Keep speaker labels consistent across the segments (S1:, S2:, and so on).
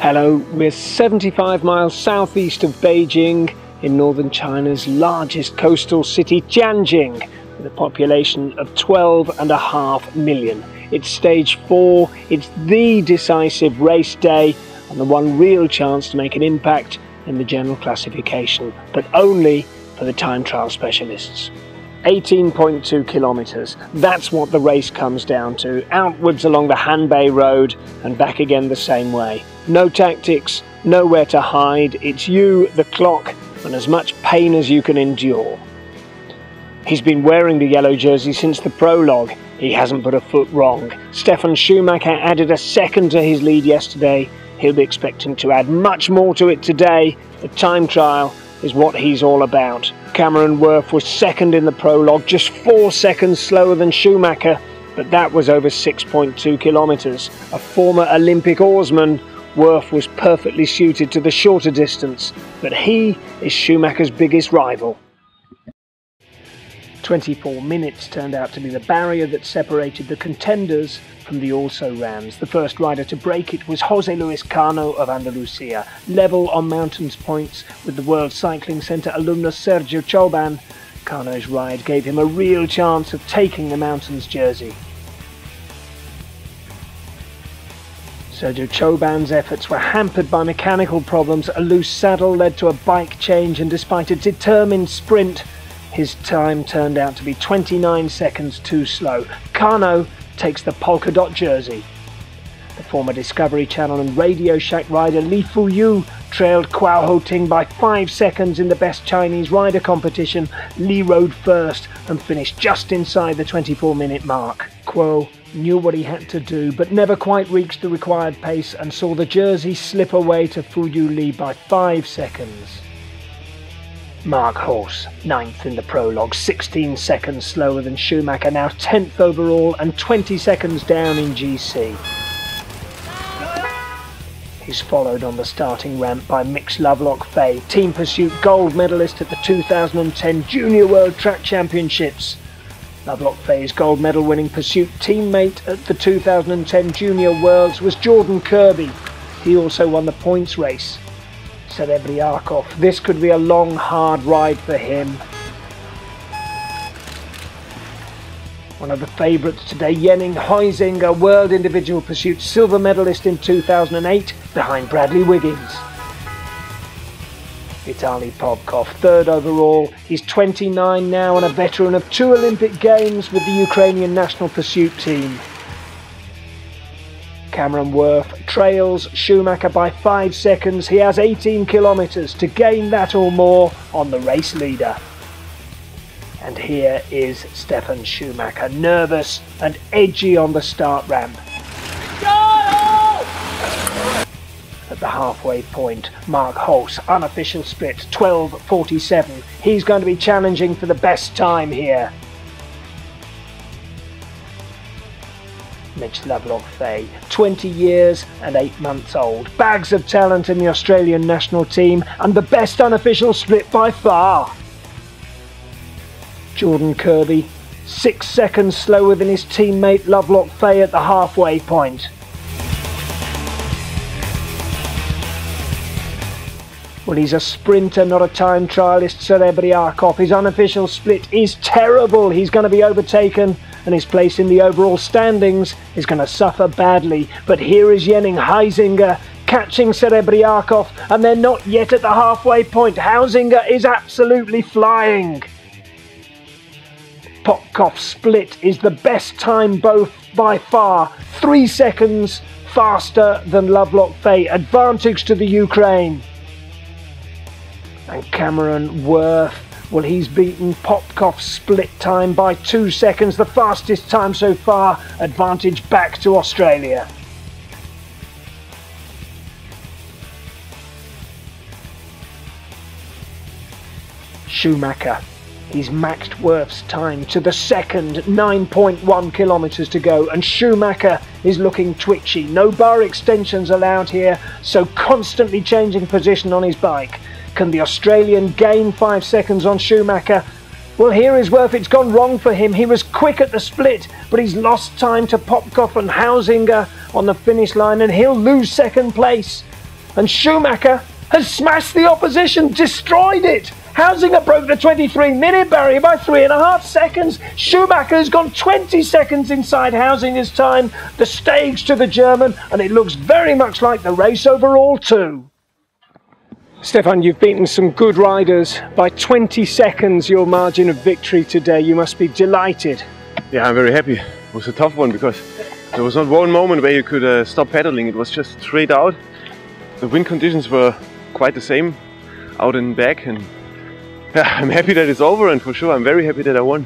S1: Hello, we're 75 miles southeast of Beijing in northern China's largest coastal city, Tianjin, with a population of 12.5 million. It's stage 4, it's the decisive race day and the one real chance to make an impact in the general classification, but only for the time trial specialists. 18.2 kilometers, that's what the race comes down to, outwards along the Hanbei Road and back again the same way. No tactics, nowhere to hide, it's you, the clock, and as much pain as you can endure. He's been wearing the yellow jersey since the prologue. He hasn't put a foot wrong. Stefan Schumacher added a second to his lead yesterday. He'll be expecting to add much more to it today. The time trial is what he's all about. Cameron Wurf was second in the prologue, just 4 seconds slower than Schumacher, but that was over 6.2 kilometers. A former Olympic oarsman, Wurf was perfectly suited to the shorter distance, but he is Schumacher's biggest rival. 24 minutes turned out to be the barrier that separated the contenders from the also-rans. The first rider to break it was Jose Luis Cano of Andalusia, level on mountains points with the World Cycling Centre alumnus Sergio Choban. Cano's ride gave him a real chance of taking the mountains jersey. Sergio Choban's efforts were hampered by mechanical problems. A loose saddle led to a bike change, and despite a determined sprint, his time turned out to be 29 seconds too slow. Cano takes the polka dot jersey. The former Discovery Channel and Radio Shack rider Li Fuyu trailed Kuo Ho-ting by 5 seconds in the best Chinese rider competition. Li rode first and finished just inside the 24-minute mark. Kuo knew what he had to do, but never quite reached the required pace and saw the jersey slip away to Fuyu Li by 5 seconds. Mark Horse, 9th in the prologue, 16 seconds slower than Schumacher, now 10th overall and 20 seconds down in GC. He's followed on the starting ramp by Mix Lovelock Fay, Team Pursuit gold medalist at the 2010 Junior World Track Championships. Lovelock Fay's gold medal winning Pursuit teammate at the 2010 Junior Worlds was Jordan Kirby. He also won the points race. Serebriakov, this could be a long, hard ride for him. One of the favourites today, Henning Huizinga, World Individual Pursuit silver medalist in 2008, behind Bradley Wiggins. Vitaly Popkov, 3rd overall. He's 29 now and a veteran of 2 Olympic Games with the Ukrainian national pursuit team. Cameron Wurf trails Schumacher by 5 seconds. He has 18 kilometers to gain that or more on the race leader. And here is Stefan Schumacher, nervous and edgy on the start ramp. At the halfway point, Mark Hulse, unofficial split, 12:47. He's going to be challenging for the best time here. Mitch Lovelock Fay, 20 years and 8 months old. Bags of talent in the Australian national team and the best unofficial split by far. Jordan Kirby, 6 seconds slower than his teammate Lovelock Fay at the halfway point. Well, he's a sprinter, not a time trialist, Serebriakov. His unofficial split is terrible. He's going to be overtaken and his place in the overall standings is going to suffer badly. But here is Henning Huizinga catching Serebriakov, and they're not yet at the halfway point. Huizinga is absolutely flying. Popkov's split is the best time both by far. 3 seconds faster than Lovelock Fay. Advantage to the Ukraine. And Cameron Wurf, well, he's beaten Popkov's split time by 2 seconds, the fastest time so far. Advantage back to Australia. Schumacher, he's maxed Wurf's time to the second, 9.1 kilometers to go, and Schumacher is looking twitchy. No bar extensions allowed here, so constantly changing position on his bike. Can the Australian gain 5 seconds on Schumacher? Well, here is Wurf. It's gone wrong for him. He was quick at the split, but he's lost time to Popkov and Huizinga on the finish line, and he'll lose second place. and Schumacher has smashed the opposition, destroyed it. Hausinger broke the 23-minute barrier by 3.5 seconds. Schumacher has gone 20 seconds inside Hausinger's time. The stage to the German, and it looks very much like the race overall too. Stefan, you've beaten some good riders. By 20 seconds your margin of victory today. You must be delighted.
S2: Yeah, I'm very happy. It was a tough one because there was not one moment where you could stop pedaling. It was just straight out. The wind conditions were quite the same out and back, and yeah, I'm happy that it's over, and for sure I'm very happy that I won.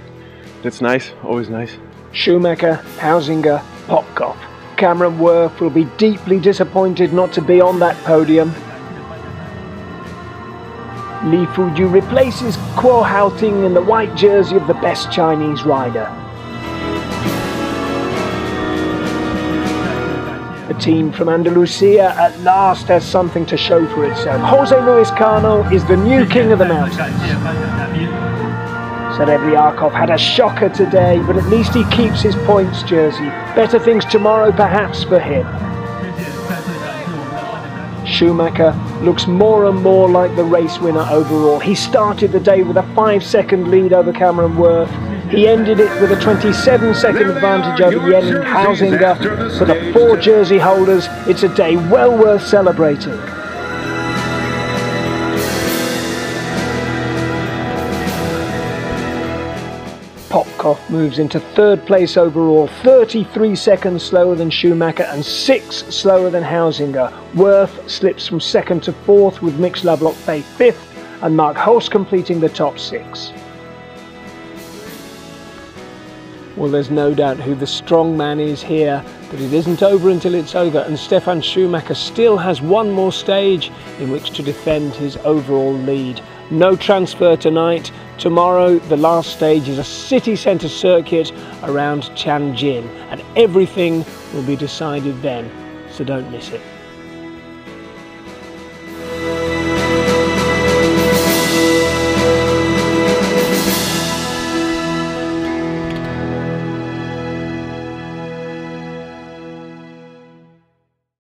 S2: That's nice, always nice.
S1: Schumacher, Hausinger, Popkov. Cameron Worth will be deeply disappointed not to be on that podium. Li Fuju replaces Kuo Haoting in the white jersey of the best Chinese rider. The team from Andalusia at last has something to show for itself. Jose Luis Cano is the new king of the mountains. Serebriakov had a shocker today, but at least he keeps his points jersey. Better things tomorrow perhaps for him. Schumacher looks more and more like the race winner overall. He started the day with a 5-second lead over Cameron Worth. He ended it with a 27-second advantage over Yen Hausinger. For the 4 jersey holders, it's a day well worth celebrating. Popkov moves into 3rd place overall, 33 seconds slower than Schumacher and 6 slower than Hausinger. Worth slips from 2nd to 4th with Mix Lovelock-Faye 5th and Mark Hulse completing the top 6. Well, there's no doubt who the strong man is here, but it isn't over until it's over, and Stefan Schumacher still has one more stage in which to defend his overall lead. No transfer tonight. Tomorrow, the last stage is a city centre circuit around Tianjin, and everything will be decided then, so don't miss it.